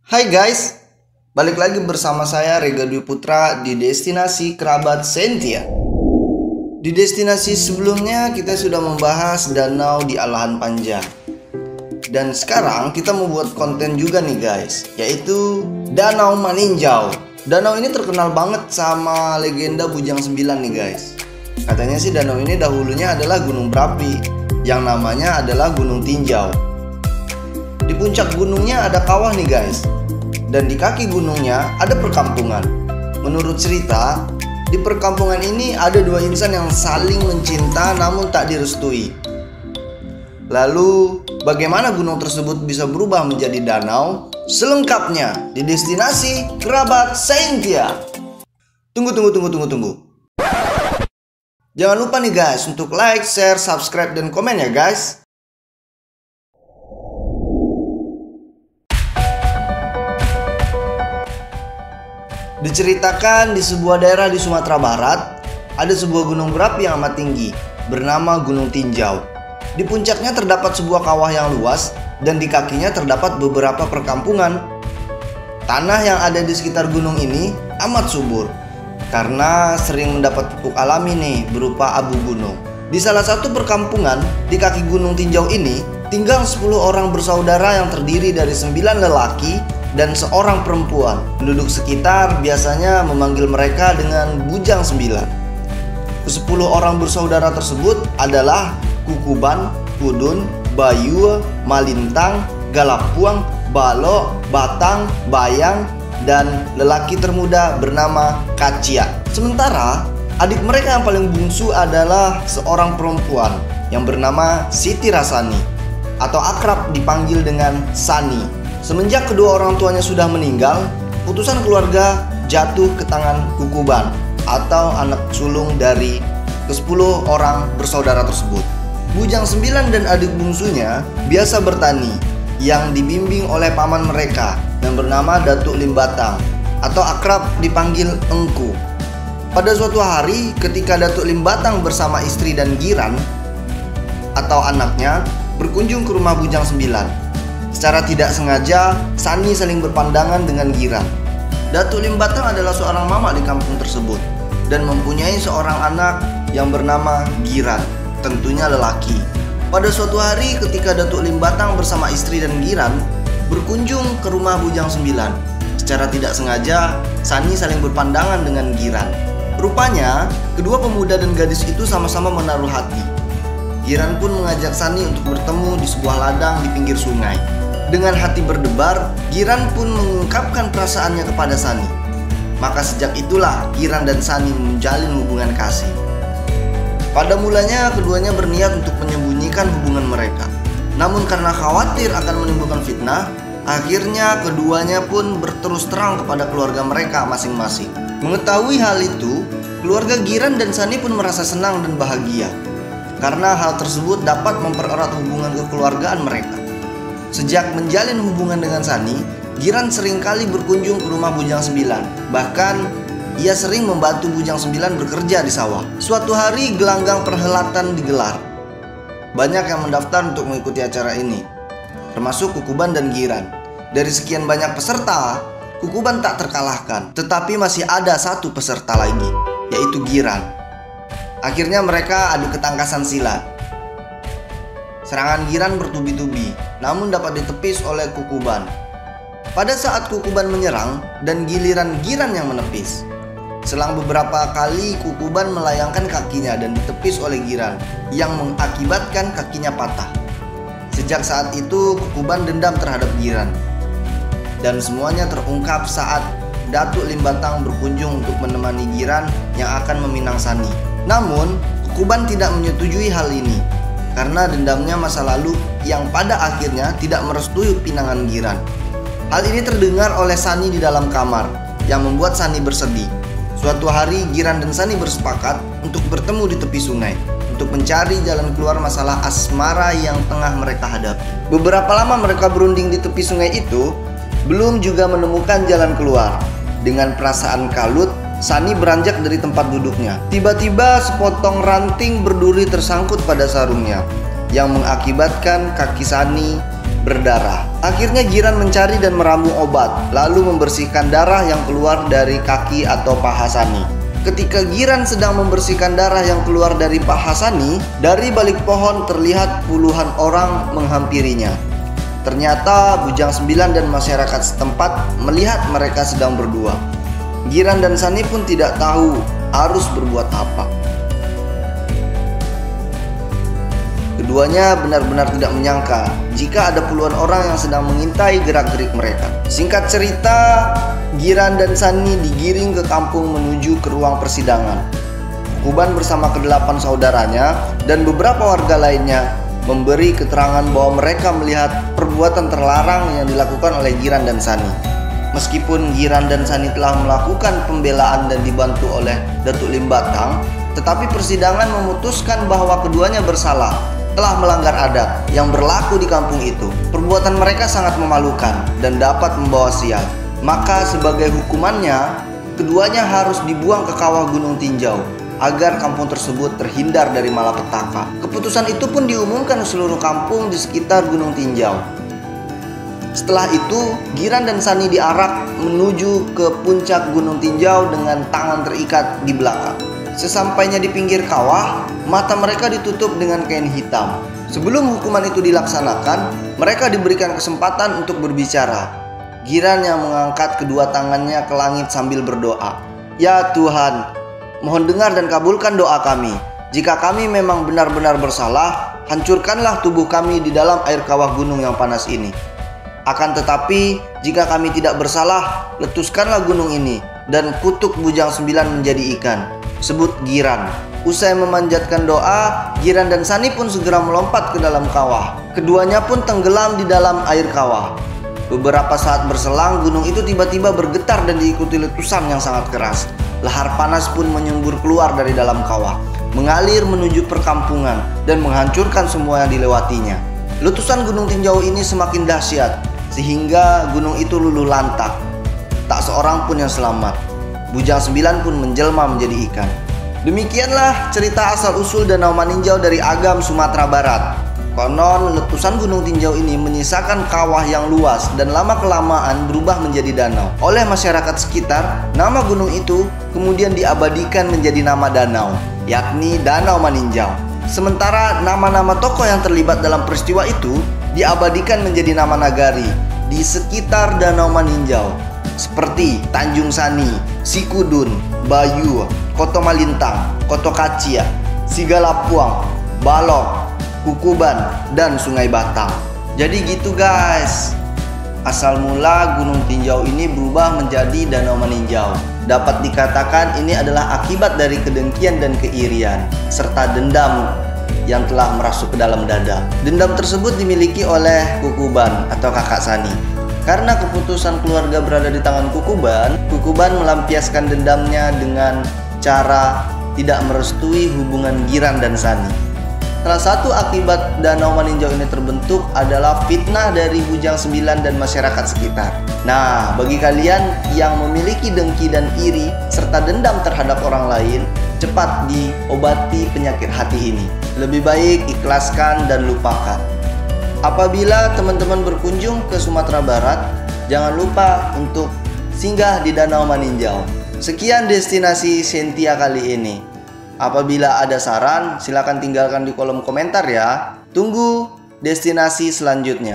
Hai guys, balik lagi bersama saya Rega Dwi Putra di Destinasi Kerabat Sentia. Di destinasi sebelumnya kita sudah membahas danau di Alahan Panjang. Dan sekarang kita mau buat konten juga nih guys, yaitu Danau Maninjau. Danau ini terkenal banget sama legenda Bujang 9 nih guys. Katanya sih danau ini dahulunya adalah gunung berapi yang namanya adalah Gunung Tinjau. Di puncak gunungnya ada kawah nih guys, dan di kaki gunungnya ada perkampungan. Menurut cerita, di perkampungan ini ada dua insan yang saling mencinta namun tak direstui. Lalu, bagaimana gunung tersebut bisa berubah menjadi danau? Selengkapnya di Destinasi Kerabat Sentia. Tunggu. Jangan lupa nih guys untuk like, share, subscribe, dan komen ya guys. Diceritakan di sebuah daerah di Sumatera Barat, ada sebuah gunung berapi yang amat tinggi, bernama Gunung Tinjau. Di puncaknya terdapat sebuah kawah yang luas, dan di kakinya terdapat beberapa perkampungan. Tanah yang ada di sekitar gunung ini amat subur, karena sering mendapat pupuk alami nih, berupa abu gunung. Di salah satu perkampungan, di kaki Gunung Tinjau ini, tinggal 10 orang bersaudara yang terdiri dari 9 lelaki dan seorang perempuan. Penduduk sekitar biasanya memanggil mereka dengan Bujang 9. Ke-10 orang bersaudara tersebut adalah Kukuban, Kudun, Bayu, Malintang, Galapuang, Balo, Batang, Bayang, dan lelaki termuda bernama Kacia. Sementara adik mereka yang paling bungsu adalah seorang perempuan yang bernama Siti Rasani, atau akrab dipanggil dengan Sani. Semenjak kedua orang tuanya sudah meninggal, putusan keluarga jatuh ke tangan Kukuban atau anak sulung dari ke-10 orang bersaudara tersebut. Bujang 9 dan adik bungsunya biasa bertani yang dibimbing oleh paman mereka yang bernama Datuk Limbatang atau akrab dipanggil Engku. Pada suatu hari ketika Datuk Limbatang bersama istri dan Giran atau anaknya berkunjung ke rumah Bujang 9. Secara tidak sengaja, Sani saling berpandangan dengan Giran. Datuk Limbatang adalah seorang mama di kampung tersebut dan mempunyai seorang anak yang bernama Giran, tentunya lelaki. Pada suatu hari ketika Datuk Limbatang bersama istri dan Giran berkunjung ke rumah Bujang 9, secara tidak sengaja, Sani saling berpandangan dengan Giran. Rupanya, kedua pemuda dan gadis itu sama-sama menaruh hati. Giran pun mengajak Sani untuk bertemu di sebuah ladang di pinggir sungai. Dengan hati berdebar, Giran pun mengungkapkan perasaannya kepada Sani. Maka sejak itulah Giran dan Sani menjalin hubungan kasih. Pada mulanya keduanya berniat untuk menyembunyikan hubungan mereka. Namun karena khawatir akan menimbulkan fitnah, akhirnya keduanya pun berterus terang kepada keluarga mereka masing-masing. Mengetahui hal itu, keluarga Giran dan Sani pun merasa senang dan bahagia, karena hal tersebut dapat mempererat hubungan kekeluargaan mereka. Sejak menjalin hubungan dengan Sani, Giran seringkali berkunjung ke rumah Bujang 9. Bahkan, ia sering membantu Bujang 9 bekerja di sawah. Suatu hari gelanggang perhelatan digelar. Banyak yang mendaftar untuk mengikuti acara ini, termasuk Kukuban dan Giran. Dari sekian banyak peserta, Kukuban tak terkalahkan. Tetapi masih ada satu peserta lagi, yaitu Giran. Akhirnya mereka adu ketangkasan silat. Serangan Giran bertubi-tubi, namun dapat ditepis oleh Kukuban. Pada saat Kukuban menyerang dan giliran Giran yang menepis. Selang beberapa kali Kukuban melayangkan kakinya dan ditepis oleh Giran, yang mengakibatkan kakinya patah. Sejak saat itu Kukuban dendam terhadap Giran. Dan semuanya terungkap saat Datuk Limbatang berkunjung untuk menemani Giran yang akan meminang Sani. Namun, Kukuban tidak menyetujui hal ini karena dendamnya masa lalu yang pada akhirnya tidak merestui pinangan Giran. Hal ini terdengar oleh Sani di dalam kamar yang membuat Sani bersedih. Suatu hari Giran dan Sani bersepakat untuk bertemu di tepi sungai untuk mencari jalan keluar masalah asmara yang tengah mereka hadapi. Beberapa lama mereka berunding di tepi sungai itu, belum juga menemukan jalan keluar. Dengan perasaan kalut, Sani beranjak dari tempat duduknya. Tiba-tiba sepotong ranting berduri tersangkut pada sarungnya, yang mengakibatkan kaki Sani berdarah. Akhirnya Giran mencari dan meramu obat, lalu membersihkan darah yang keluar dari kaki atau paha Sani. Ketika Giran sedang membersihkan darah yang keluar dari paha Sani, dari balik pohon terlihat puluhan orang menghampirinya. Ternyata Bujang 9 dan masyarakat setempat melihat mereka sedang berdua. Giran dan Sani pun tidak tahu harus berbuat apa. Keduanya benar-benar tidak menyangka jika ada puluhan orang yang sedang mengintai gerak-gerik mereka. Singkat cerita, Giran dan Sani digiring ke kampung menuju ke ruang persidangan. Kukuban bersama ke-8 saudaranya dan beberapa warga lainnya memberi keterangan bahwa mereka melihat perbuatan terlarang yang dilakukan oleh Giran dan Sani. Meskipun Giran dan Sani telah melakukan pembelaan dan dibantu oleh Datuk Lim Batang, tetapi persidangan memutuskan bahwa keduanya bersalah, telah melanggar adat yang berlaku di kampung itu. Perbuatan mereka sangat memalukan dan dapat membawa sial. Maka sebagai hukumannya, keduanya harus dibuang ke kawah Gunung Tinjau agar kampung tersebut terhindar dari malapetaka. Keputusan itu pun diumumkan ke seluruh kampung di sekitar Gunung Tinjau. Setelah itu, Giran dan Sani diarak menuju ke puncak Gunung Tinjau dengan tangan terikat di belakang. Sesampainya di pinggir kawah, mata mereka ditutup dengan kain hitam. Sebelum hukuman itu dilaksanakan, mereka diberikan kesempatan untuk berbicara. Giran yang mengangkat kedua tangannya ke langit sambil berdoa, "Ya Tuhan, mohon dengar dan kabulkan doa kami. Jika kami memang benar-benar bersalah, hancurkanlah tubuh kami di dalam air kawah gunung yang panas ini. Akan tetapi, jika kami tidak bersalah, letuskanlah gunung ini dan kutuk Bujang 9 menjadi ikan." Sebut Giran. Usai memanjatkan doa, Giran dan Sani pun segera melompat ke dalam kawah. Keduanya pun tenggelam di dalam air kawah. Beberapa saat berselang, gunung itu tiba-tiba bergetar dan diikuti letusan yang sangat keras. Lahar panas pun menyembur keluar dari dalam kawah, mengalir menuju perkampungan dan menghancurkan semua yang dilewatinya. Letusan Gunung Tinjau ini semakin dahsyat sehingga gunung itu luluh lantak. Tak seorang pun yang selamat. Bujang 9 pun menjelma menjadi ikan. Demikianlah cerita asal-usul Danau Maninjau dari Agam, Sumatera Barat. Konon letusan Gunung Tinjau ini menyisakan kawah yang luas dan lama-kelamaan berubah menjadi danau. Oleh masyarakat sekitar, nama gunung itu kemudian diabadikan menjadi nama danau, yakni Danau Maninjau. Sementara nama-nama tokoh yang terlibat dalam peristiwa itu diabadikan menjadi nama nagari di sekitar Danau Maninjau, seperti Tanjung Sani, Sikudun, Bayu, Koto Malintang, Koto Kacia, Sigalapuang, Balok, Kukuban, dan Sungai Batang. Jadi gitu guys, asal mula Gunung Tinjau ini berubah menjadi Danau Maninjau. Dapat dikatakan ini adalah akibat dari kedengkian dan keirian serta dendam yang telah merasuk ke dalam dada. Dendam tersebut dimiliki oleh Kukuban atau kakak Sani. Karena keputusan keluarga berada di tangan Kukuban, Kukuban melampiaskan dendamnya dengan cara tidak merestui hubungan Giran dan Sani. Salah satu akibat Danau Maninjau ini terbentuk adalah fitnah dari Bujang 9 dan masyarakat sekitar. Nah, bagi kalian yang memiliki dengki dan iri serta dendam terhadap orang lain, cepat diobati penyakit hati ini. Lebih baik ikhlaskan dan lupakan. Apabila teman-teman berkunjung ke Sumatera Barat, jangan lupa untuk singgah di Danau Maninjau. Sekian destinasi Sentia kali ini. Apabila ada saran, silakan tinggalkan di kolom komentar ya. Tunggu destinasi selanjutnya.